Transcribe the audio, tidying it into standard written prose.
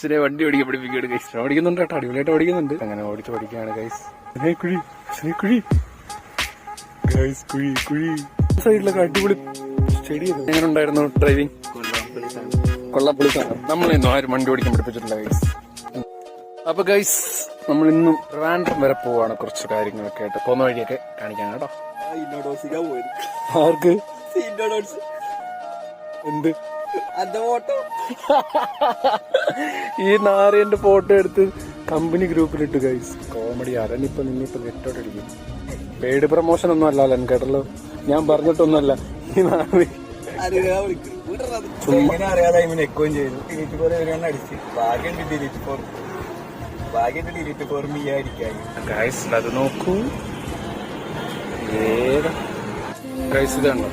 ഗൈസിനെ വണ്ടി ഓടിക്കാൻ പഠിപ്പിക്കുകയാണ് ഗൈസ്. ഓടിക്കുന്നുണ്ട് കേട്ടോ, അടിപൊളിയായിട്ട് ഓടിക്കുന്നുണ്ട്. അങ്ങനെ ഓടിച്ച് പഠിക്കുകയാണ് ഗൈസ്. കുഴി കുഴി ഗൈസ്, കുഴി കുഴി സൈഡിലൊക്കെ അടിപൊളി സ്റ്റഡി. എങ്ങനെ ഉണ്ടായിരുന്നു ഡ്രൈവിംഗ്? കൊള്ളാപ്പൊളി സാധനം. നമ്മളിന്നും ആരും വണ്ടി ഓടിക്കാൻ പഠിപ്പിച്ചിട്ടില്ല ഗൈസ്. അപ്പൊ ഗൈസ് നമ്മൾ ഇന്നും റാൻഡം വരെ പോവാണ്. കുറച്ച് കാര്യങ്ങളൊക്കെ ആയിട്ട് പോകുന്ന വഴിയൊക്കെ കാണിക്കാൻ കേട്ടോ. ആർക്ക് എന്ത് ഈ നാരേന്റെ ഫോട്ടോ എടുത്ത് കമ്പനി ഗ്രൂപ്പിലിട്ട് ഗൈസ്. കോമഡി. അരനിപ്പൊ നിന്നിപ്പോ നെറ്റോട്ടടിക്കും. പെയ്ഡ് പ്രൊമോഷൻ ഒന്നും അല്ലല്ലോ കേട്ടല്ലോ, ഞാൻ പറഞ്ഞിട്ടൊന്നുമല്ല. ഈ നാറ് അത് നോക്കൂ. ഗൈസ് ഇതാണോ